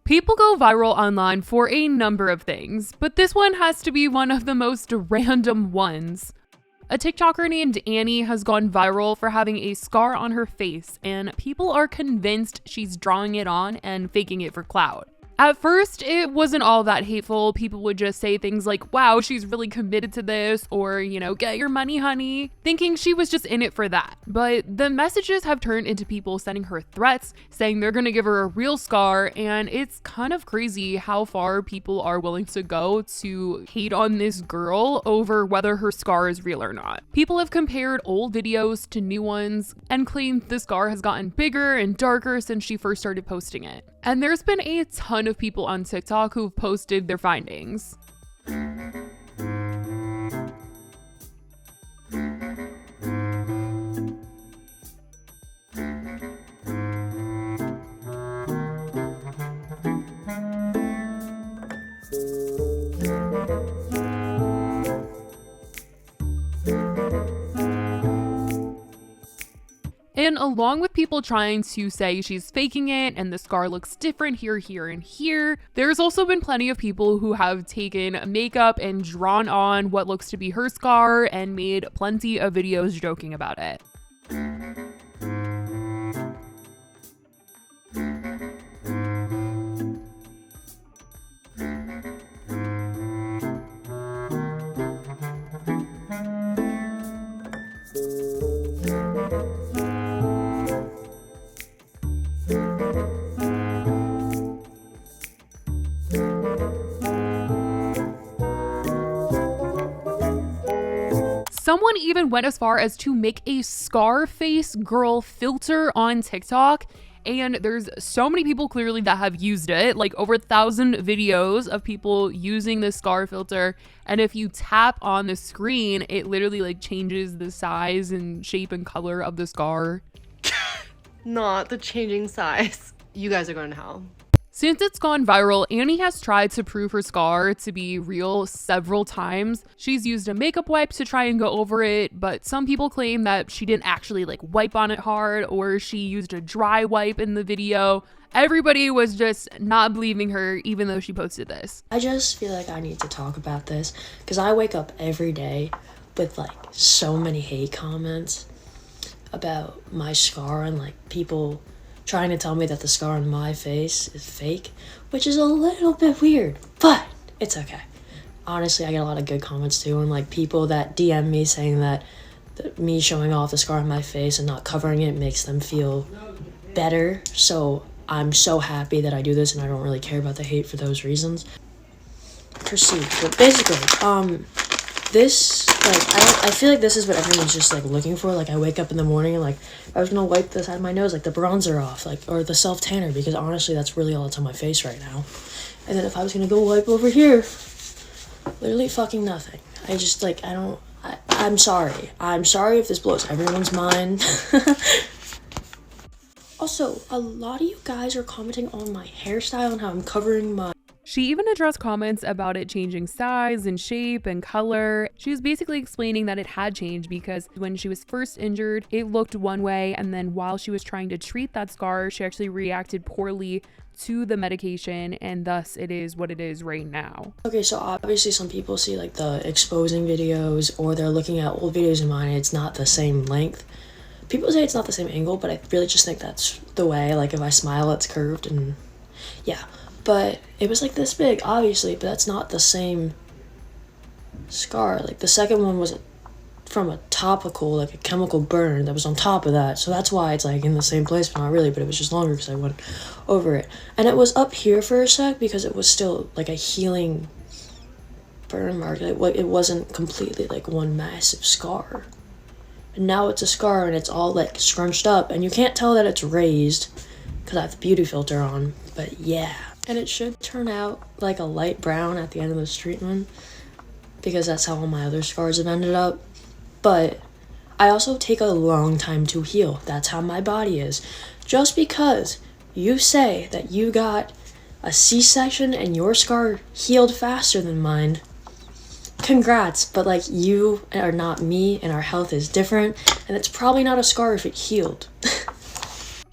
People go viral online for a number of things, but this one has to be one of the most random ones. A TikToker named Annie has gone viral for having a scar on her face, and people are convinced she's drawing it on and faking it for clout. At first, it wasn't all that hateful. People would just say things like, wow, she's really committed to this, or, get your money, honey, thinking she was just in it for that. But the messages have turned into people sending her threats, saying they're gonna give her a real scar, and it's kind of crazy how far people are willing to go to hate on this girl over whether her scar is real or not. People have compared old videos to new ones and claimed the scar has gotten bigger and darker since she first started posting it. And there's been a ton of people on TikTok who've posted their findings. And along with people trying to say she's faking it and the scar looks different here, here, and here, there's also been plenty of people who have taken makeup and drawn on what looks to be her scar and made plenty of videos joking about it. Someone even went as far as to make a Scarface girl filter on TikTok, and there's so many people clearly that have used it, like over 1,000 videos of people using the scar filter, and if you tap on the screen, it literally changes the size and shape and color of the scar. Not the changing size. You guys are going to hell. Since it's gone viral, Annie has tried to prove her scar to be real several times. She's used a makeup wipe to try and go over it, but some people claim that she didn't actually wipe on it hard, or she used a dry wipe in the video. Everybody was just not believing her, even though she posted this. I just feel like I need to talk about this because I wake up every day with so many hate comments about my scar and people trying to tell me that the scar on my face is fake, which is a little bit weird, but it's okay. Honestly, I get a lot of good comments too, and people that DM me saying that me showing off the scar on my face and not covering it makes them feel better. So I'm so happy that I do this, and I don't really care about the hate for those reasons. Proceed. But basically, this, I feel like this is what everyone's just looking for. I wake up in the morning and I was gonna wipe the side of my nose, the bronzer off, or the self tanner, because honestly that's really all that's on my face right now. And then if I was gonna go wipe over here, literally fucking nothing. I just I'm sorry. I'm sorry if this blows everyone's mind. Also, a lot of you guys are commenting on my hairstyle and how I'm covering my... She even addressed comments about it changing size and shape and color. She was basically explaining that it had changed because when she was first injured, it looked one way, and then while she was trying to treat that scar, she actually reacted poorly to the medication, and thus it is what it is right now. Okay, so obviously some people see the exposing videos, or they're looking at old videos of mine and it's not the same length. People say it's not the same angle, but I really just think that's the way. If I smile, it's curved, and yeah. But it was this big, obviously, but that's not the same scar. The second one was from a topical, a chemical burn that was on top of that. So that's why it's in the same place, but not really, but it was just longer because I went over it. And it was up here for a sec because it was still a healing burn mark. It wasn't completely one massive scar. And now it's a scar and it's all scrunched up, and you can't tell that it's raised because I have the beauty filter on, but yeah. And it should turn out a light brown at the end of this treatment, because that's how all my other scars have ended up. But I also take a long time to heal. That's how my body is. Just because you say that you got a C-section and your scar healed faster than mine, congrats, but you are not me, and our health is different, and it's probably not a scar if it healed.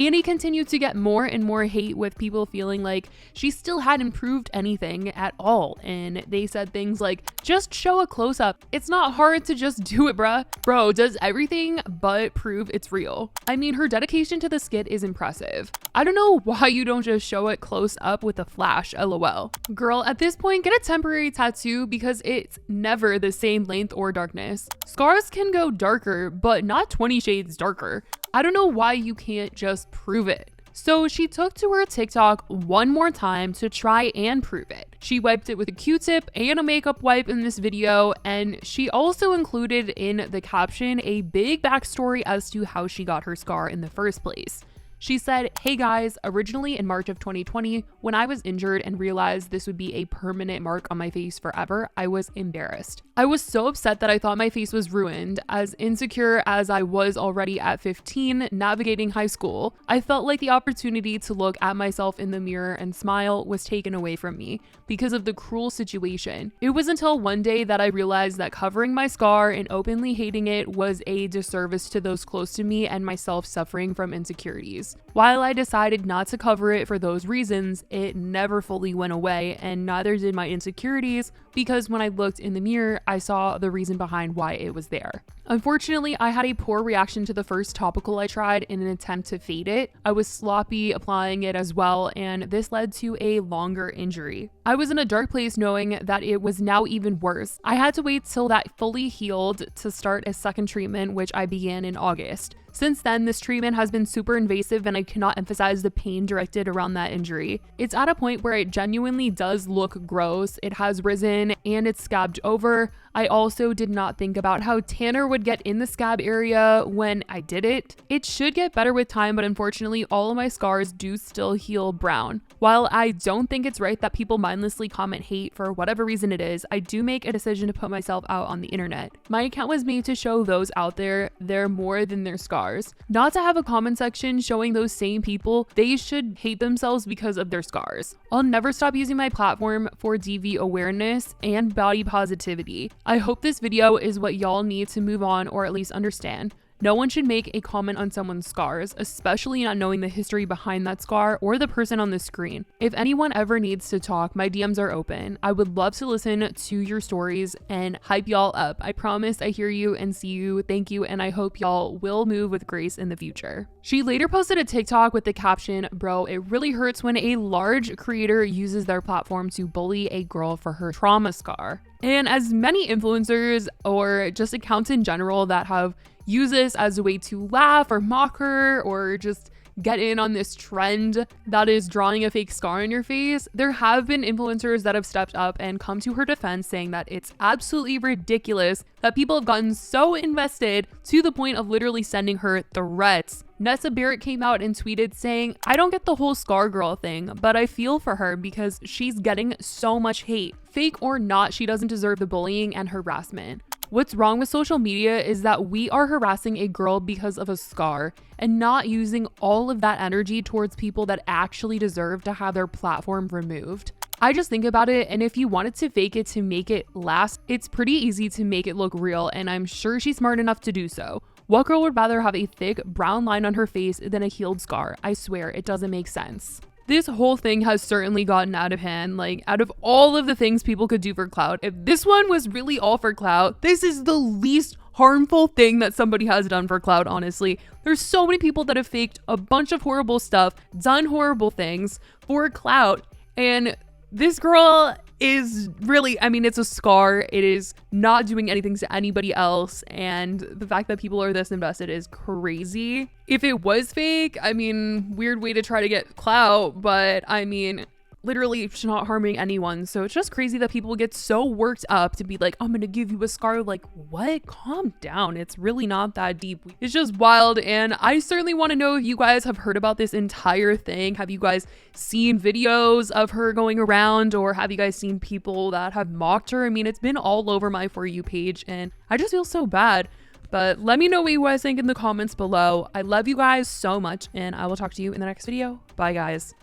Annie continued to get more and more hate, with people feeling like she still hadn't proved anything at all. And they said things like, just show a close-up. It's not hard to just do it, bruh. Bro does everything but prove it's real. I mean, her dedication to the skit is impressive. I don't know why you don't just show it close up with a flash, lol. Girl, at this point, get a temporary tattoo because it's never the same length or darkness. Scars can go darker, but not 20 shades darker. I don't know why you can't just prove it. So she took to her TikTok one more time to try and prove it. She wiped it with a Q-tip and a makeup wipe in this video, and she also included in the caption a big backstory as to how she got her scar in the first place. She said, "Hey guys, originally in March of 2020, when I was injured and realized this would be a permanent mark on my face forever, I was embarrassed. I was so upset that I thought my face was ruined. As insecure as I was already at 15, navigating high school, I felt like the opportunity to look at myself in the mirror and smile was taken away from me because of the cruel situation. It was until one day that I realized that covering my scar and openly hating it was a disservice to those close to me and myself suffering from insecurities. While I decided not to cover it for those reasons, it never fully went away, and neither did my insecurities, because when I looked in the mirror, I saw the reason behind why it was there. Unfortunately, I had a poor reaction to the first topical I tried in an attempt to fade it. I was sloppy applying it as well, and this led to a longer injury. I was in a dark place knowing that it was now even worse. I had to wait till that fully healed to start a second treatment, which I began in August. Since then, this treatment has been super invasive, and I cannot emphasize the pain directed around that injury. It's at a point where it genuinely does look gross. It has risen and it's scabbed over. I also did not think about how tanner would get in the scab area when I did it. It should get better with time, but unfortunately all of my scars do still heal brown. While I don't think it's right that people mindlessly comment hate for whatever reason it is, I do make a decision to put myself out on the internet. My account was made to show those out there they're more than their scars. Not to have a comment section showing those same people they should hate themselves because of their scars. I'll never stop using my platform for DV awareness and body positivity. I hope this video is what y'all need to move on, or at least understand. No one should make a comment on someone's scars, especially not knowing the history behind that scar or the person on the screen. If anyone ever needs to talk, my DMs are open. I would love to listen to your stories and hype y'all up. I promise I hear you and see you. Thank you, and I hope y'all will move with grace in the future." She later posted a TikTok with the caption, "Bro, it really hurts when a large creator uses their platform to bully a girl for her trauma scar." And as many influencers or just accounts in general that have used this as a way to laugh or mock her or just get in on this trend that is drawing a fake scar on your face, there have been influencers that have stepped up and come to her defense, saying that it's absolutely ridiculous that people have gotten so invested to the point of literally sending her threats. Nessa Barrett came out and tweeted saying, "I don't get the whole scar girl thing, but I feel for her because she's getting so much hate. Fake or not, she doesn't deserve the bullying and harassment. What's wrong with social media is that we are harassing a girl because of a scar and not using all of that energy towards people that actually deserve to have their platform removed." I just think about it, and if you wanted to fake it to make it last, it's pretty easy to make it look real, and I'm sure she's smart enough to do so. What girl would rather have a thick brown line on her face than a healed scar? I swear, it doesn't make sense. This whole thing has certainly gotten out of hand. Like, out of all of the things people could do for clout, if this one was really all for clout, this is the least harmful thing that somebody has done for clout, honestly. There's so many people that have faked a bunch of horrible stuff, done horrible things for clout, and this girl is really, I mean, it's a scar. It is not doing anything to anybody else, and the fact that people are this invested is crazy. If it was fake, I mean, weird way to try to get clout, but I mean, literally she's not harming anyone. So it's just crazy that people get so worked up to be like, "I'm gonna give you a scar." Like, what? Calm down. It's really not that deep. It's just wild. And I certainly want to know if you guys have heard about this entire thing. Have you guys seen videos of her going around, or have you guys seen people that have mocked her? I mean, it's been all over my For You page, and I just feel so bad. But let me know what you guys think in the comments below. I love you guys so much, and I will talk to you in the next video. Bye, guys.